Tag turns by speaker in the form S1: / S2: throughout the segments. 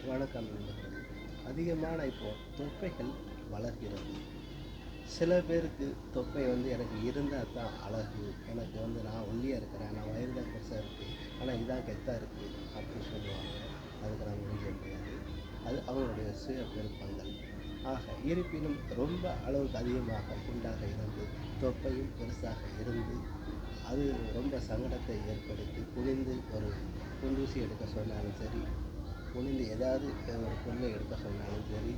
S1: வணக்கம் நண்பர்களே. அதிகமான இப்போ தொப்பைகள் வளர்கிறது. சில பேருக்கு தொப்பை எனக்கு இருந்தால் தான் அழகு, எனக்கு நான் ஒல்லியாக இருக்கிறேன், நான் வயிறு தான் பெருசாக இருக்குது, ஆனால் இதான் கெத்தாக இருக்குது அப்படின்னு சொல்லுவாங்க. அதுக்கு நான் முடிஞ்ச முடியாது. அது அவங்களுடைய சுய விருப்பங்கள். ஆக இருப்பினும் ரொம்ப அளவுக்கு அதிகமாக குண்டாக இருந்து தொப்பையும் பெருசாக இருந்து அது ரொம்ப சங்கடத்தை ஏற்படுத்தி குனிந்து ஒரு குண்டூசி எடுக்க சொன்னாலும் சரி, குனிந்து ஏதாவது ஒரு பொருளை எடுக்க சொன்னாலும் சரி,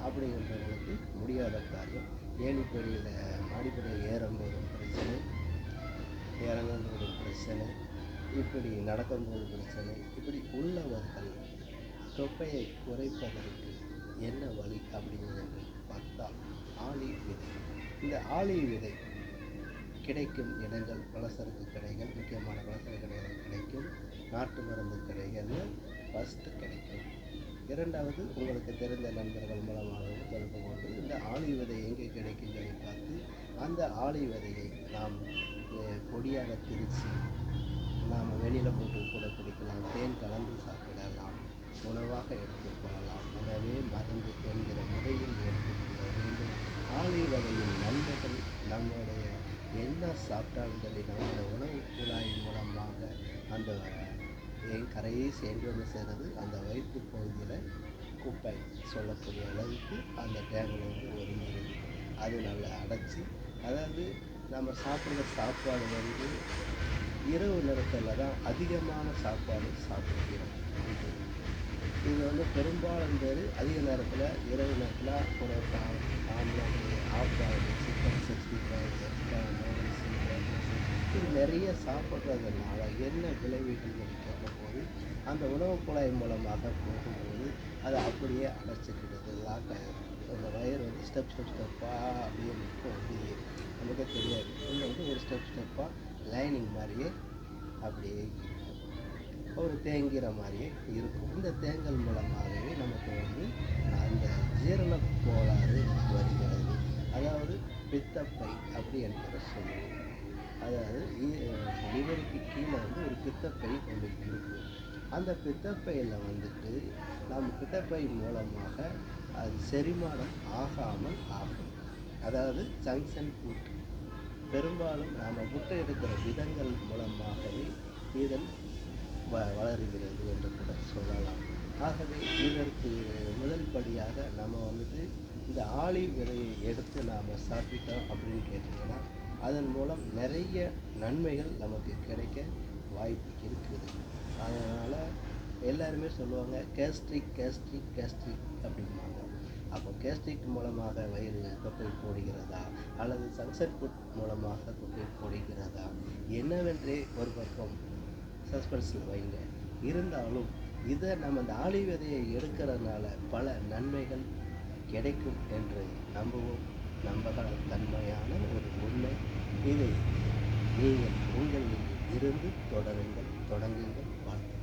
S1: அப்படிங்கிறவங்களுக்கு முடியாத காரியம். ஏணிப்படியில் மாடிப்படியில் ஏறும்போது பிரச்சனை, இறங்கும்போது பிரச்சனை, இப்படி நடக்கும்போது பிரச்சனை. இப்படி உள்ளவர்கள் தொப்பையை குறைப்பதற்கு என்ன வழி அப்படிங்கிறது பார்த்தால் ஆலிவ் விதை. இந்த ஆலிவ் விதை கிடைக்கும் இடங்கள் பலசரக்கு கடைகள், முக்கியமான பலசரக்கு கடைகள் கிடைக்கும். நாட்டு மருந்து கடைகளில் ஃபஸ்ட்டு கிடைக்கும். இரண்டாவது, உங்களுக்கு தெரிந்த நண்பர்கள் மூலமாகவும் தொடர்பு கொண்டு இந்த ஆலிவ் விதை எங்கே கிடைக்கும் சொல்லி பார்த்து அந்த ஆலிவ் விதையை நாம் பொடியாக திரித்து நாம் வெளியில் போட்டு கூட குடிக்கலாம், தேன் கலந்து சாப்பிடலாம், உணவாக எடுத்துக்கொள்ளலாம். உணவே மருந்து என்கிற முறையில் எடுத்துக்கொள்ள வேண்டும். ஆலிவ் விதையின் நன்மைகள் நம்முடைய என்ன சாப்பிட்டாலும் சரி, நம்முடைய உணவு குழாய் மூலமாக அந்த கரையை சேர்ந்து வந்து சேர்றது அந்த வயிற்று பகுதியில் குப்பை சொல்லக்கூடிய அளவுக்கு அந்த டேங்கில் ஒதுங்கிடுது. அது நல்லா அடைச்சி, அதாவது நம்ம சாப்பிட்ற சாப்பாடு இரவு நேரத்தில் தான் அதிகமான சாப்பாடு சாப்பிடுகிறோம். இது பெரும்பாலும் பேர் அதிக நேரத்தில் இரவு நேரத்தில் ஒரு ஆம்லேட், ஆஃப்லாய்டு, சிக்கன் 65, எக்ஸ்ட்ரா நூடுல்ஸ், இது நிறைய சாப்பிட்றதுனால என்ன விளைவுகள் கேட்கும்போது அந்த உணவு குழாய் மூலமாக போகும்போது அது அப்படியே அடைச்சிக்கிடுது, லாக் ஆகிடும். அந்த வயிறு ஸ்டெப்பாக அப்படியே நிற்கும். அப்படியே நமக்கே தெரியாது. ஒரு ஸ்டெப்பாக லைனிங் மாதிரியே அப்படியே ஒரு தேங்கிற மாதிரியே இருக்கும். இந்த தேங்கல் மூலமாகவே நமக்கு அந்த ஜீரண கோளாறு வருகிறது. அதாவது பித்தப்பை அப்படி என்கிற சொல்லுவோம். அதாவது லிவருக்கு கீழே ஒரு பித்தப்பை நம்மளுக்கு இருக்கும். அந்த பித்தப்பையில் நம்ம பித்தப்பை மூலமாக அது செரிமானம் ஆகாமல் ஆகும். அதாவது ஜங்ஷன் ஃபுட் பெரும்பாலும் நாம் முட்டை எடுக்கிற விதங்கள் மூலமாகவே இதன் வளருகிறது என்று கூட சொல்லலாம். ஆகவே இதற்கு முதல் படியாக நம்ம இந்த ஆலிவ் விதையை எடுத்து நாம் சாப்பிட்டோம் அப்படின்னு கேட்டிங்கன்னா அதன் மூலம் நிறைய நன்மைகள் நமக்கு கிடைக்க வாய்ப்பு இருக்குது. அதனால் எல்லாருமே சொல்லுவாங்க கேஸ்ட்ரிக் அப்படிம்பாங்க. அப்போ கேஸ்ட்ரிக் மூலமாக வயிறு தொப்பை போடுகிறதா அல்லது ஜங்ஷன் ஃபுட் மூலமாக தொப்பை போடுகிறதா என்னவென்றே ஒரு பக்கம் சஸ்பென்ஸில் வைங்க. இருந்தாலும் இதை நம்ம இந்த ஆலிவ் விதையை எடுக்கிறதுனால பல நன்மைகள் கிடைக்கும் என்று நம்புவோம். நம்பகத்தன்மையான ஒரு உண்மை. இதை நீங்கள் உங்களில் இருந்து தொடங்குங்கள். வாழ்த்து.